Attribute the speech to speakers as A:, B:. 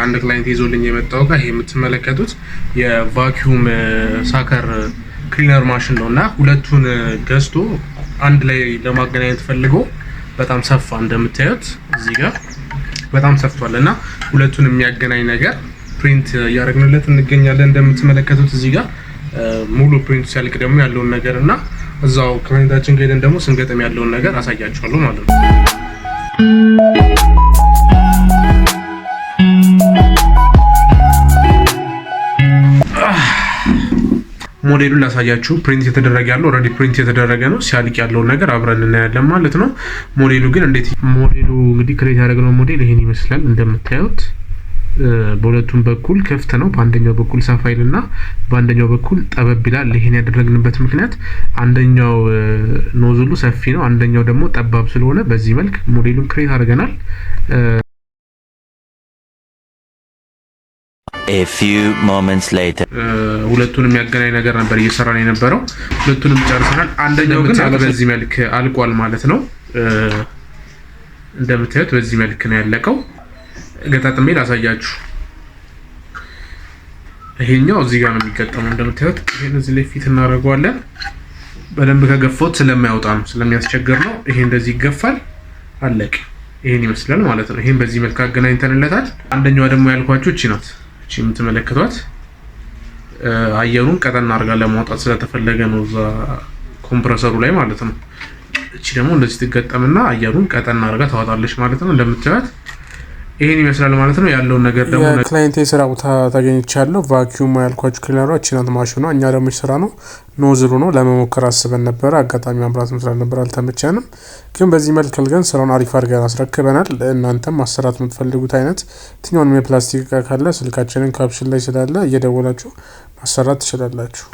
A: አንድ ክላይንት ይዞልኝ የመጣው ጋር ይሄ የምትመለከቱት የቫኪዩም ሳከር ክሊነር ማሽን ነውና ሁለቱን ገዝቶ አንድ ላይ ለማገናኘት ፈልጎ በጣም ሰፋ እንደምታዩት እዚህ ጋር በጣም ሰፍቷልና ሁለቱን የሚያገናኝ ነገር ፕሪንት ያደረግንለት እንገኛለን። እንደምትመለከቱት እዚህ ጋር ሙሉ ፕሪንት ሲያልቅ ደግሞ ያለውን ነገርና እዛው ክላይንታችን ጋር ደግሞ ስንገጠም ያለውን ነገር አሳያችኋለሁ ማለት ነው። ሞዴሉን ላሳያችሁ። ፕሪንት የተደረገ ያለው ኦሬዲ ፕሪንት የተደረገ ነው። ሲያልቅ ያለው ነገር አብረን እናያለን ማለት ነው። ሞዴሉ ግን ሞዴሉ እንግዲህ ክሬት ያደረግነው ሞዴል ይሄን ይመስላል። እንደምታዩት በሁለቱም በኩል ክፍት ነው። በአንደኛው በኩል ሰፋ ይልና በአንደኛው በኩል ጠበብ ይላል። ይሄን ያደረግንበት ምክንያት አንደኛው ኖዝሉ ሰፊ ነው፣ አንደኛው ደግሞ ጠባብ ስለሆነ በዚህ መልክ ሞዴሉን ክሬት አድርገናል።
B: A few moments later
A: ሁለቱንም የሚያገናኝ ነገር ነበር እየሰራን የነበረው። ሁለቱንም ጨርሰናል። አንደኛው ግን በዚህ መልክ አልቋል ማለት ነው። እንደምታዩት በዚህ መልክ ነው ያለቀው። ገጣጥሜ ላሳያችሁ። ይሄኛው እዚህ ጋር ነው የሚገጠመው። እንደምታዩት ይሄን እዚህ ላይ ፊት እናደርገዋለን። በደንብ ከገፋውት ስለማያወጣ ነው፣ ስለሚያስቸግር ነው። ይሄ እንደዚህ ይገፋል። አለቀ። ይሄን ይመስላል ማለት ነው። ይሄን በዚህ መልክ አገናኝተንለታል። አንደኛው ደግሞ ያልኳችሁ እቺ ናት። እቺ የምትመለከቷት አየሩን ቀጠን አድርጋ ለማውጣት ስለተፈለገ ነው እዛ ኮምፕረሰሩ ላይ ማለት ነው። እቺ ደግሞ እንደዚህ ትገጠምና አየሩን ቀጠን አድርጋ ታወጣለች ማለት ነው። እንደምታዩት ይሄን ይመስላል ማለት ነው። ያለውን ነገር ደግሞ
C: ክላይንት የስራ ቦታ ታገኝቻለሁ። ቫኪዩም ያልኳችሁ ክሊነሯ እቺ ናት ማሽኗ። እኛ ደግሞ ስራ ነው ኖዝሉ ነው ለመሞከር አስበን ነበር። አጋጣሚ ማብራት መስራት ነበር አልተመቸንም። ግን በዚህ መልክ ግን ስራውን አሪፍ አድርገን አስረክበናል። እናንተም ማሰራት የምትፈልጉት አይነት የትኛውንም የፕላስቲክ እቃ ካለ ስልካችንን ካፕሽን ላይ ስላለ እየደወላችሁ ማሰራት ትችላላችሁ።